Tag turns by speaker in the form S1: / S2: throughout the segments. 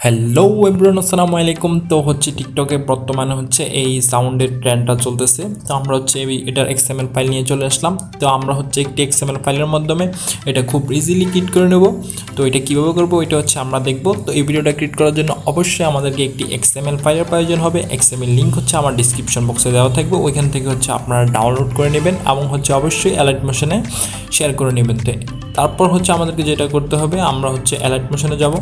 S1: Hello everyone, আসসালামু আলাইকুম। তো হচ্ছে টিকটকে বর্তমানে হচ্ছে এই সাউন্ডের ট্রেন্ডটা চলতেছে। তো আমরা হচ্ছে এটার XML ফাইল নিয়ে চলে আসলাম। তো আমরা হচ্ছে একটি XML ফাইলের মাধ্যমে এটা খুব ইজিলি ক্রিয়েট করে নেব। তো এটা কীভাবে করবো এটা হচ্ছে আমরা দেখব। তো এই ভিডিওটা ক্রিয়েট করার জন্য অবশ্যই আমাদেরকে একটি XML ফাইলের প্রয়োজন হবে। XML লিঙ্ক হচ্ছে আমার ডিসক্রিপশন বক্সে দেওয়া থাকবে, ওইখান থেকে হচ্ছে আপনারা ডাউনলোড করে নেবেন এবং হচ্ছে অবশ্যই অ্যালাইট মোশনে শেয়ার করে নেবেন। তো তারপর হচ্ছে আমাদেরকে যেটা করতে হবে, আমরা হচ্ছে অ্যালাইট মোশনে যাব।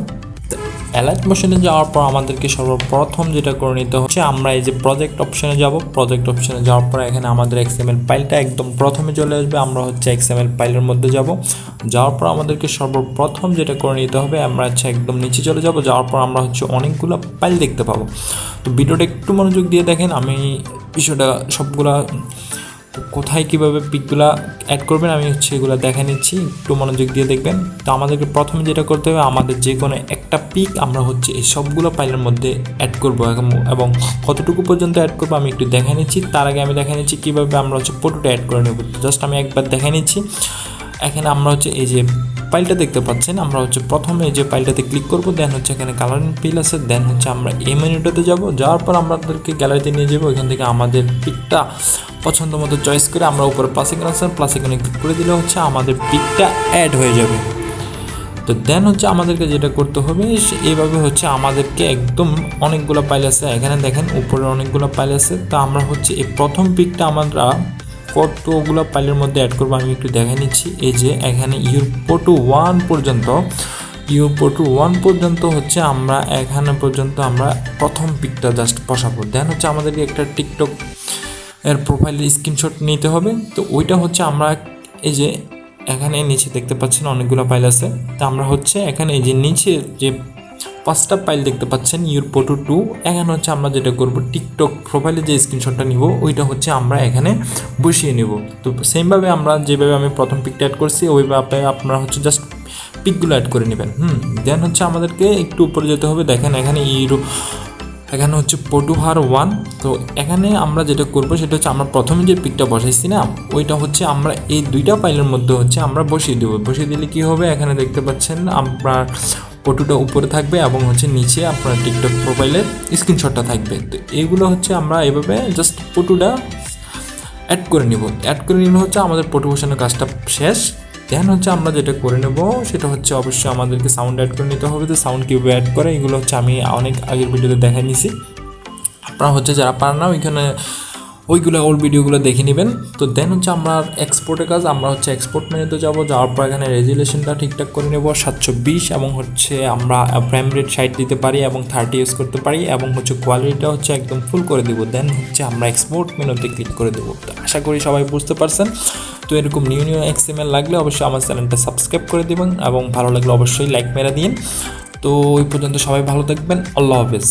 S1: অ্যালাইট মোশনে যাওয়ার পর আমাদেরকে সর্বপ্রথম যেটা করে নিতে হচ্ছে, আমরা এই যে প্রজেক্ট অপশনে যাব। প্রজেক্ট অপশনে যাওয়ার পর এখানে আমাদের XML ফাইলটা একদম প্রথমে চলে আসবে। আমরা হচ্ছে XML ফাইলের মধ্যে যাব। যাওয়ার পর আমাদেরকে সর্বপ্রথম যেটা করে নিতে হবে, আমরা হচ্ছে একদম নিচে চলে যাব। যাওয়ার পর আমরা হচ্ছে অনেকগুলো ফাইল দেখতে পাবো। তো ভিডিওটা একটু মনোযোগ দিয়ে দেখেন, আমি বিষয়টা সবগুলা কোথায় কীভাবে পিকগুলা অ্যাড করবেন আমি হচ্ছে এগুলো দেখা নিচ্ছি, একটু মনোযোগ দিয়ে দেখবেন। তো আমাদেরকে প্রথমে যেটা করতে হবে, আমাদের যে কোনো একটা পিক আমরা হচ্ছে এই সবগুলো ফাইলের মধ্যে অ্যাড করবো এবং কতটুকু পর্যন্ত অ্যাড করবো আমি একটু দেখা নিচ্ছি। তার আগে আমি দেখা নিচ্ছি কীভাবে আমরা হচ্ছে ফটোটা অ্যাড করে নেব। জাস্ট আমি একবার দেখা নিচ্ছি। এখানে আমরা হচ্ছে এই যে ফাইলটা দেখতে পাচ্ছেন, আমরা হচ্ছে প্রথমে এই যে ফাইলটাতে ক্লিক করব, দেন হচ্ছে এখানে কালারিং ফিল আছে, দেন হচ্ছে আমরা এই মেনুটাতে যাব। যাওয়ার পর আমাদেরকে গ্যালারিতে নিয়ে যাবো। ওইখান থেকে আমাদের পিকটা পছন্দ মতো চয়েস করে আমরা উপরে প্লাসিকন আছে, প্লাসিকনে ক্লিক করে দিলে হচ্ছে আমাদের পিকটা অ্যাড হয়ে যাবে। তো দেন হচ্ছে আমাদেরকে যেটা করতে হবে, এইভাবে হচ্ছে আমাদেরকে একদম অনেকগুলো ফাইল আছে, এখানে দেখেন উপরে অনেকগুলো ফাইল আছে। তো আমরা হচ্ছে এই প্রথম পিকটা আমরা কতগুলো ফাইলের মধ্যে অ্যাড করবো আমি একটু দেখে নিচ্ছি। এই যে এখানে ইউরপোর্ট 1 পর্যন্ত হচ্ছে আমরা এখানে পর্যন্ত আমরা প্রথম পিকটা জাস্ট বসাবো। দেন হচ্ছে আমাদেরকে একটা টিকটক এর প্রোফাইলের স্ক্রিনশট নিতে হবে। তো ওইটা হচ্ছে আমরা এই যে এখানে নিচে দেখতে পাচ্ছেন অনেকগুলো ফাইল আছে। তো আমরা হচ্ছে এখানে এই যে নিচে যে পাঁচটা ফাইল দেখতে পাচ্ছেন ইউরপোর্ট 2, এখানে হচ্ছে আমরা যেটা করব, টিকটক প্রোফাইলে যে স্ক্রিনশটটা নিব ওইটা হচ্ছে আমরা এখানে বসিয়ে নেব। তো সেমভাবে আমরা যেভাবে আমি প্রথম পিকটা অ্যাড করছি ওইভাবে আপনারা হচ্ছে জাস্ট পিকগুলো অ্যাড করে নেবেন। দেন হচ্ছে আমাদেরকে একটু উপরে যেতে হবে। দেখেন এখানে হচ্ছে পটুহার 1। তো এখানে আমরা যেটা করব সেটা হচ্ছে আমরা প্রথমে যে পিকটা বসাইছি না, ওইটা হচ্ছে আমরা এই দুইটা ফাইলের মধ্যে হচ্ছে আমরা বসিয়ে দেবো। বসিয়ে দিলে কি হবে, এখানে দেখতে পাচ্ছেন আপনার ফটোটা উপরে থাকবে এবং হচ্ছে নিচে আপনার টিকটক প্রোফাইলের স্ক্রিনশটটা থাকবে। তো এইগুলো হচ্ছে আমরা এভাবে জাস্ট ফটোটা অ্যাড করে নিব। অ্যাড করে নিলে হচ্ছে আমাদের ফটো বসানোর কাজটা শেষ। দেন হচ্ছে আমরা যেটা করে নেব সেটা হচ্ছে অবশ্যই আমাদেরকে সাউন্ড অ্যাড করে নিতে হবে। তো সাউন্ড কীভাবে অ্যাড করে এগুলো হচ্ছে আমি অনেক আগের ভিডিওতে দেখাই নিছি। আপনারা হচ্ছে যারা পারেন না ওইখানে ওইগুলো ওল্ড ভিডিওগুলো দেখে নেবেন। তো দেন হচ্ছে আমরা এক্সপোর্টের কাজ, আমরা হচ্ছে এক্সপোর্ট মেনুতে যাব। যাওয়ার পর এখানে রেজুলেশনটা ঠিকঠাক করে নেব 720 এবং হচ্ছে আমরা ফ্রেম রেট 60 দিতে পারি এবং 30 ইউজ করতে পারি এবং হচ্ছে কোয়ালিটিটা হচ্ছে একদম ফুল করে দেবো। দেন হচ্ছে আমরা এক্সপোর্ট মেনুতে ক্লিক করে দেবো। তো আশা করি সবাই বুঝতে পারছেন। তো এরকম নিউ XML লাগলে অবশ্যই আমার চ্যানেলটা সাবস্ক্রাইব করে দেবেন এবং ভালো লাগলে অবশ্যই লাইক মেরে দিন। তো ওই পর্যন্ত সবাই ভালো থাকবেন। আল্লাহ হাফেজ।